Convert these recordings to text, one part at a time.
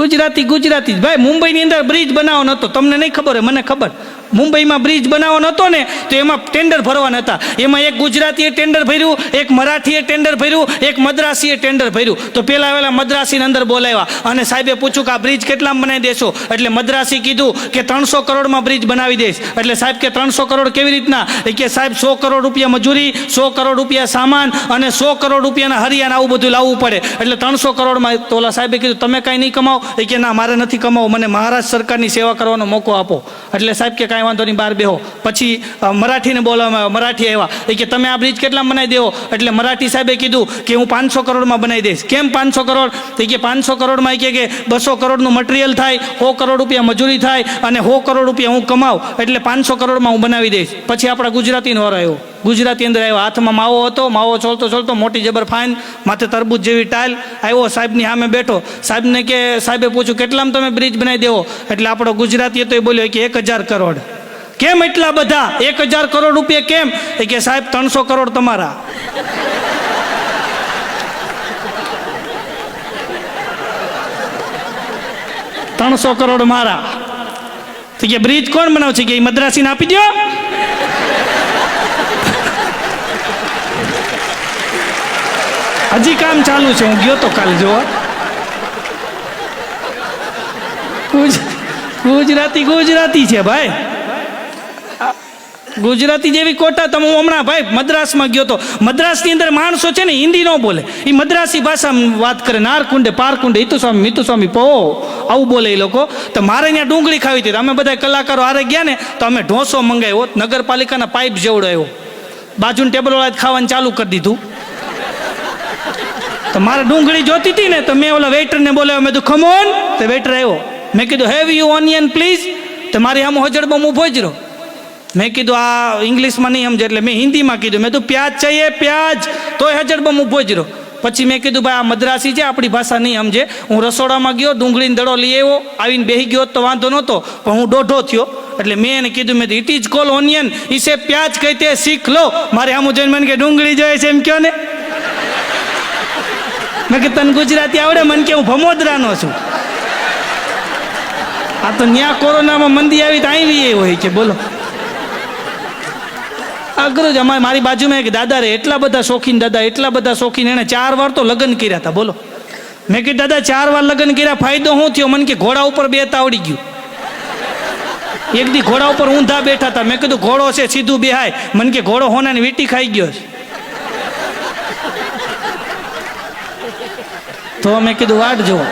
ગુજરાતી ગુજરાતી જ ભાઈ. મુંબઈની અંદર બ્રિજ બનાવવાનો નહોતો, તમને નહીં ખબર હોય, મને ખબર. મુંબઈમાં બ્રિજ બનાવવાનો હતો ને તો એમાં ટેન્ડર ભરવાના હતા. એમાં એક ગુજરાતીએ ટેન્ડર ભર્યું, એક મરાઠીએ ટેન્ડર ભર્યું, એક મદ્રાસીએ ટેન્ડર ભર્યું. તો પેલા મદ્રાસીને અંદર બોલાવ્યા અને સાહેબે પૂછ્યું કે આ બ્રિજ કેટલામાં બનાવી દેશો? એટલે મદ્રાસી કીધું કે 300 કરોડમાં બ્રિજ બનાવી દઈશ. એટલે સાહેબ કે 300 કરોડ કેવી રીતના? કે સાહેબ 100 કરોડ રૂપિયા મજૂરી, 100 કરોડ રૂપિયા સામાન અને 100 કરોડ રૂપિયાના હરિયાણા આવું બધું લાવવું પડે. એટલે 300 કરોડમાં. તો ઓલા સાહેબે કીધું તમે કાંઈ નહીં કમાવો? કે ના, મારે નથી કમાવો, મને મહારાષ્ટ્ર સરકારની સેવા કરવાનો મોકો આપો. એટલે સાહેબ કે કાંઈ વાંધો નહીં, બહાર બેહો. પછી મરાઠીને બોલાવવામાં આવ્યા. મરાઠી આવ્યા કે તમે આ બ્રિજ કેટલા બનાવી દેવો? એટલે મરાઠી સાહેબે કીધું કે હું 500 કરોડમાં બનાવી દઈશ. કેમ 500 કરોડ? કે 500 કરોડમાં કે 200 કરોડનું મટીરિયલ થાય, 100 કરોડ રૂપિયા મજૂરી થાય અને 100 કરોડ રૂપિયા હું કમાઉં, એટલે 500 કરોડમાં હું બનાવી દઈશ. પછી આપણા ગુજરાતીનો વારો આવ્યો. ગુજરાતી અંદર આવ્યો, હાથમાં માવો હતો, માવો ચોલતો ચોલતો, મોટી જબર ફાઇન, માથે તરબૂચ જેવી ટાઇલ. આવ્યો સાહેબની સામે બેઠો. સાહેબને કે સાહેબે પૂછ્યું કેટલામાં તમે બ્રિજ બનાવી દેવો? એટલે આપણો ગુજરાતી હતો એ બોલ્યો કે 1000 કરોડ. કેમ એટલા બધા? 1000 કરોડ રૂપિયા કેમ? કે સાહેબ 300 કરોડ તમારા. $300 કરોડ મારા. તો કે બ્રિજ કોણ બનાવશે? કે મદ્રાસીને આપી દો. હજી કામ ચાલુ છે, હું ગયો તો કાલે જોવા. ગુજરાતી ગુજરાતી છે ભાઈ. ગુજરાતી જેવી કોટા તમે. હું હમણાં ભાઈ મદ્રાસમાં ગયો તો. મદ્રાસની અંદર માણસો છે ને હિન્દી ન બોલે, એ મદ્રાસી ભાષામાં વાત કરે. નારકુંડે પારકુંડે ઈતુસ્વામી મિતુસ્વામી પો આવું બોલે એ લોકો. તો મારે ત્યાં ડુંગળી ખાવી હતી. અમે બધા કલાકારો હારે ગયા ને તો અમે ઢોસો મંગાવ્યો, નગરપાલિકાના પાઇપ જેવડો આવ્યો. બાજુનું ટેબલ વાળા ખાવાનું ચાલુ કરી દીધું. તો મારે ડુંગળી જોતી હતી ને તો મેં ઓલા વેઇટરને બોલાવ્યો. મેં કીધું ખમોન. તો વેઇટર આવ્યો. મેં કીધું હેવ યુ ઓનિયન પ્લીઝ? તો મારી આમ હજડમાં હું ભોજરો. મેં કીધું આ ઇંગ્લિશમાં નહીં સમજે એટલે મેં હિન્દીમાં કીધું. મેં કીધું પ્યાજ ચાહીએ પ્યાજ, તોય હજડમાં હું ભોજરો. પછી મેં કીધું ભાઈ આ મદ્રાસી છે, આપણી ભાષા નહીં સમજે. હું રસોડામાં ગયો, ડુંગળીનો દડો લઈ આવ્યો, આવીને બેસી ગયો તો વાંધો નહોતો, પણ હું દોઢો થયો. એટલે મેં એને કીધું, મેં ઇટ ઇઝ કોલ ઓનિયન, ઇસે પ્યાજ કહેતે શીખ લો. મારે આમ જોઈને મને કે ડુંગળી જોઈએ છે એમ કહો ને. મેં કે તને ગુજરાતી આવડે? મને કે હું ભમોદરાનો છું. આ તો ન્યા કોરોનામાં મંદી આવી તો આવી હોય કે બોલો. અઘરું જ. અમારે મારી બાજુમાં એક દાદા રે, એટલા બધા શોખીન દાદા, એટલા બધા શોખીન. એને 4 વાર તો લગ્ન કર્યા હતા બોલો. મેં કીધું દાદા 4 વાર લગ્ન કર્યા, ફાયદો શું થયો? મને કે ઘોડા ઉપર બેતા આવડી ગયું. એક દી ઘોડા ઉપર ઊંધા બેઠા હતા. મેં કીધું ઘોડો છે સીધું બેહાય. મને કે ઘોડો હોનાની વીટી ખાઈ ગયો છે. તો મેં કીધું વાટ જુઓ.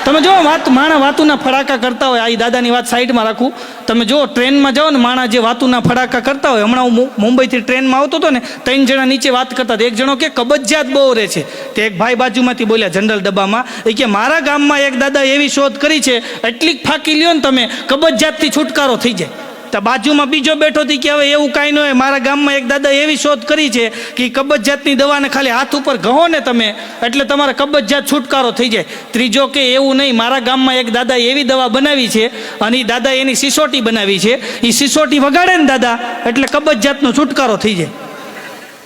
તમે જો માણા વાતુના ફડાકા કરતા હોય. આ દાદાની વાત સાઈડમાં રાખું. તમે જો ટ્રેનમાં જાઓ ને, માણા જે વાતુના ફડાકા કરતા હોય. હમણાં હું મુંબઈથી ટ્રેનમાં આવતો હતો ને, 3 જણા નીચે વાત કરતા હતા. એક જણો કે કબજિયાત બહુ રહે છે. તે એક ભાઈ બાજુમાંથી બોલ્યા જનરલ ડબ્બામાં, એ કે મારા ગામમાં એક દાદા એવી શોધ કરી છે, એટલી ફાંકી લ્યો ને તમે, કબજિયાતથી છુટકારો થઈ જાય. તો બાજુમાં બીજો બેઠો હતી કે હવે એવું કાંઈ ન હોય, મારા ગામમાં એક દાદા એવી શોધ કરી છે કે કબજિયાતની દવાને ખાલી હાથ ઉપર ઘહો ને તમે, એટલે તમારા કબજિયાત છુટકારો થઈ જાય. ત્રીજો કે એવું નહીં, મારા ગામમાં એક દાદા એવી દવા બનાવી છે અને એ દાદા એની સિસોટી બનાવી છે, એ સિસોટી વગાડે ને દાદા એટલે કબજિયાતનો છુટકારો થઈ જાય.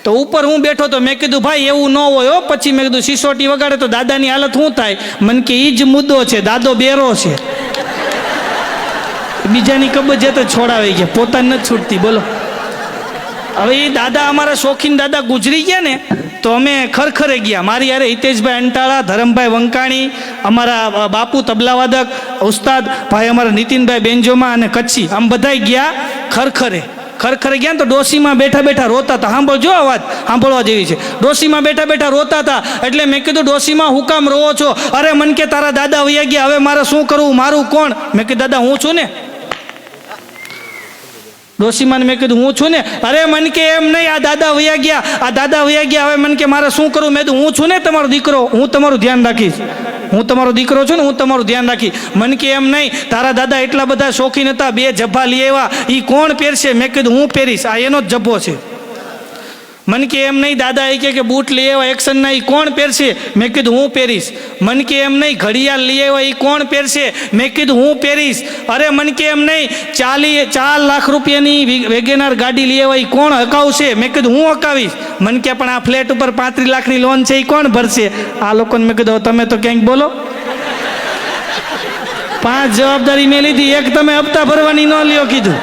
તો ઉપર હું બેઠો તો મેં કીધું ભાઈ એવું ન હોય હો. પછી મેં કીધું સિસોટી વગાડે તો દાદાની હાલત શું થાય? મને કે એ જ મુદ્દો છે, દાદો બેરો છે. બીજાની કબજિયાત છોડાવી ગયા, પોતાને નથી છૂટતી બોલો. હવે એ દાદા અમારા શોખીન દાદા ગુજરી ગયા ને તો અમે ખરખરે ગયા. મારી યારે હિતેશભાઈ અંટાળા, ધરમભાઈ વંકાણી, અમારા બાપુ તબલાવાદક ઉસ્તાદ ભાઈ, અમારા નીતિનભાઈ બેન્જોમાં અને કચ્છી, આમ બધાય ગયા ખરખરે. ખરખરે ગયા ને તો ડોસીમાં બેઠા બેઠા રોતા હતા. સાંભળજો આ વાત, સાંભળવા જેવી છે. ડોસીમાં બેઠા બેઠા રોતા હતા. એટલે મેં કીધું ડોસીમાં હું કામ રોવો છો? અરે મન કે તારા દાદા વયા ગયા, હવે મારે શું કરવું, મારું કોણ? મેં કીધું દાદા હું છું ને. ડોસીમાને મેં કીધું હું છું ને. અરે મન કે એમ નહીં, આ દાદા વયા ગયા, આ દાદા વયા ગયા, હવે મન કે મારે શું કરવું? મેં કીધું હું છું ને તમારો દીકરો, હું તમારું ધ્યાન રાખીશ. હું તમારો દીકરો છું ને, હું તમારું ધ્યાન રાખી. મન કે એમ નહીં, તારા દાદા એટલા બધા શોખીન હતા, 2 જભ્ભા લઈ આવ્યા, એ કોણ પહેરશે? મેં કીધું હું પહેરીશ, આ એનો જ જભ્ભો છે. મન કે એમ નહીં, દાદા એ કે બૂટ લઈ આવ્યા એક્શનના, એ કોણ પહેરશે? મેં કીધું હું પહેરીશ. મન કે એમ નહીં, ઘડિયાળ લઈ આવ્યા, એ કોણ પહેરશે? મેં કીધું હું પહેરીશ. અરે મન કે એમ નહીં, 4 લાખ રૂપિયાની વેગેનાર ગાડી લઈ આવ્યા, એ કોણ હકાવશે? મેં કીધું હું હકાવીશ. મન કે પણ આ ફ્લેટ ઉપર 35 લાખની લોન છે, એ કોણ ભરશે? આ લોકોને મેં કીધું તમે તો ક્યાંક બોલો. 5 જવાબદારી મેં લીધી, એક તમે હપ્તા ભરવાની ન લ્યો કીધું.